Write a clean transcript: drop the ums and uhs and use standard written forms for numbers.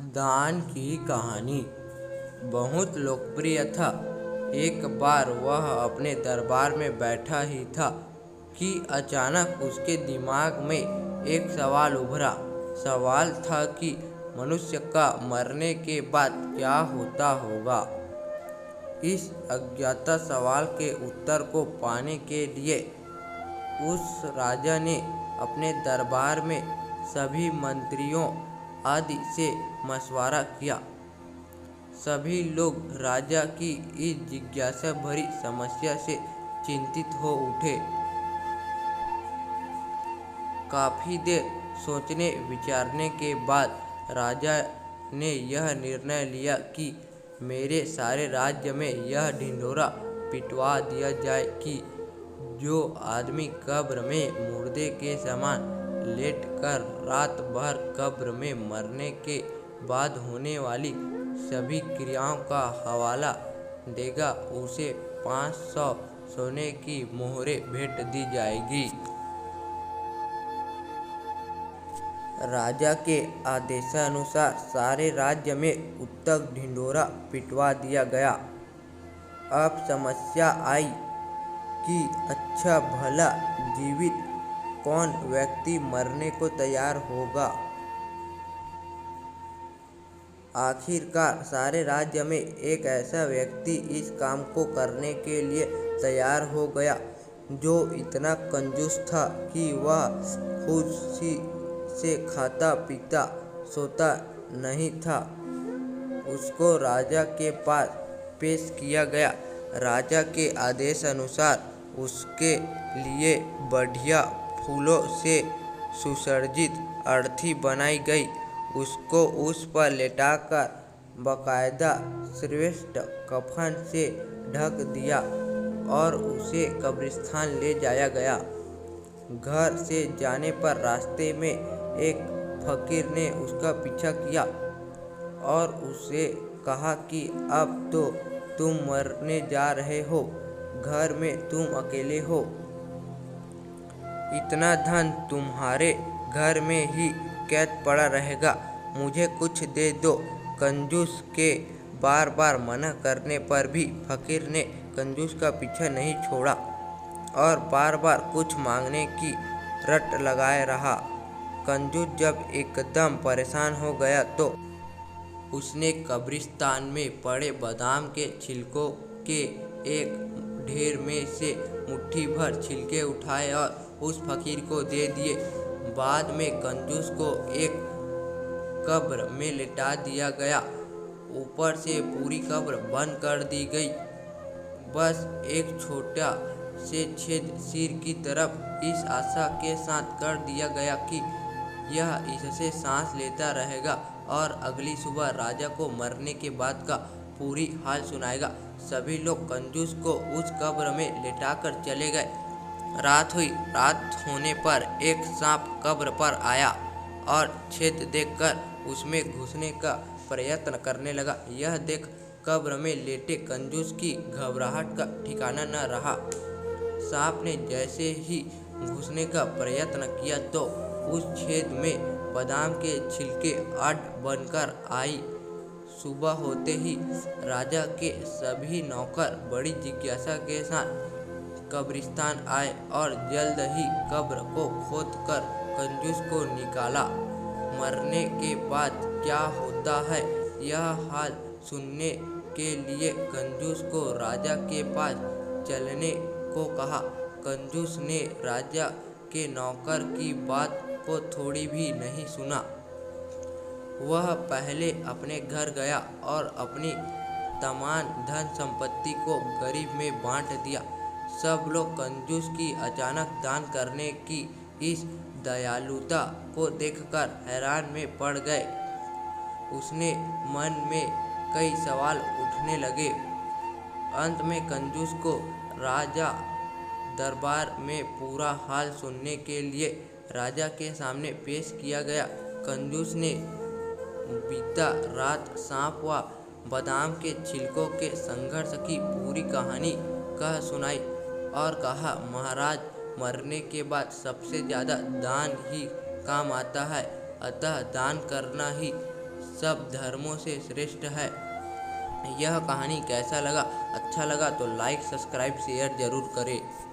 दान की कहानी बहुत लोकप्रिय था। एक बार वह अपने दरबार में बैठा ही था कि अचानक उसके दिमाग में एक सवाल उभरा। सवाल था कि मनुष्य का मरने के बाद क्या होता होगा। इस अज्ञात सवाल के उत्तर को पाने के लिए उस राजा ने अपने दरबार में सभी मंत्रियों आदि से मशवरा किया। सभी लोग राजा की इस जिज्ञासा भरी समस्या से चिंतित हो उठे। काफी देर सोचने विचारने के बाद राजा ने यह निर्णय लिया कि मेरे सारे राज्य में यह ढिंढोरा पिटवा दिया जाए कि जो आदमी कब्र में मुर्दे के समान लेटकर रात भर कब्र में मरने के बाद होने वाली सभी क्रियाओं का हवाला देगा, उसे 500 सोने की मोहरें भेंट दी जाएगी। राजा के आदेशानुसार सारे राज्य में उत्तम ढिंढोरा पिटवा दिया गया। अब समस्या आई कि अच्छा भला जीवित कौन व्यक्ति मरने को तैयार होगा। आखिरकार सारे राज्य में एक ऐसा व्यक्ति इस काम को करने के लिए तैयार हो गया जो इतना कंजूस था कि वह खुशी से खाता पीता सोता नहीं था। उसको राजा के पास पेश किया गया। राजा के आदेश अनुसार उसके लिए बढ़िया फूलों से सुसज्जित अर्थी बनाई गई। उसको उस पर लेटाकर बाकायदा श्रेष्ठ कफन से ढक दिया और उसे कब्रिस्तान ले जाया गया। घर से जाने पर रास्ते में एक फकीर ने उसका पीछा किया और उसे कहा कि अब तो तुम मरने जा रहे हो, घर में तुम अकेले हो, इतना धन तुम्हारे घर में ही कैद पड़ा रहेगा, मुझे कुछ दे दो। कंजूस के बार बार मना करने पर भी फकीर ने कंजूस का पीछा नहीं छोड़ा और बार बार कुछ मांगने की रट लगाए रहा। कंजूस जब एकदम परेशान हो गया तो उसने कब्रिस्तान में पड़े बादाम के छिलकों के एक ढेर में से मुट्ठी भर छिलके उठाए और उस फकीर को दे दिए। बाद में कंजूस को एक कब्र में लिटा दिया गया। ऊपर से पूरी कब्र बंद कर दी गई। बस एक छोटा से छेद सिर की तरफ इस आशा के साथ कर दिया गया कि यह इससे सांस लेता रहेगा और अगली सुबह राजा को मरने के बाद का पूरी हाल सुनाएगा। सभी लोग कंजूस को उस कब्र में लेटाकर चले गए। रात हुई। रात होने पर एक सांप कब्र पर आया और छेद देखकर उसमें घुसने का प्रयत्न करने लगा। यह देख कब्र में लेटे कंजूस की घबराहट का ठिकाना न रहा। सांप ने जैसे ही घुसने का प्रयत्न किया तो उस छेद में बादाम के छिलके अड्ड बनकर आई। सुबह होते ही राजा के सभी नौकर बड़ी जिज्ञासा के साथ कब्रिस्तान आए और जल्द ही कब्र को खोदकर कंजूस को निकाला। मरने के बाद क्या होता है, यह हाल सुनने के लिए कंजूस को राजा के पास चलने को कहा। कंजूस ने राजा के नौकर की बात को थोड़ी भी नहीं सुना। वह पहले अपने घर गया और अपनी तमाम धन संपत्ति को गरीब में बांट दिया। सब लोग कंजूस की अचानक दान करने की इस दयालुता को देखकर हैरान में पड़ गए। उसने मन में कई सवाल उठने लगे। अंत में कंजूस को राजा दरबार में पूरा हाल सुनने के लिए राजा के सामने पेश किया गया। कंजूस ने बीता रात सांप व बादाम के छिलकों के संघर्ष की पूरी कहानी कह सुनाई और कहा, महाराज, मरने के बाद सबसे ज़्यादा दान ही काम आता है, अतः दान करना ही सब धर्मों से श्रेष्ठ है। यह कहानी कैसा लगा? अच्छा लगा तो लाइक, सब्सक्राइब, शेयर जरूर करें।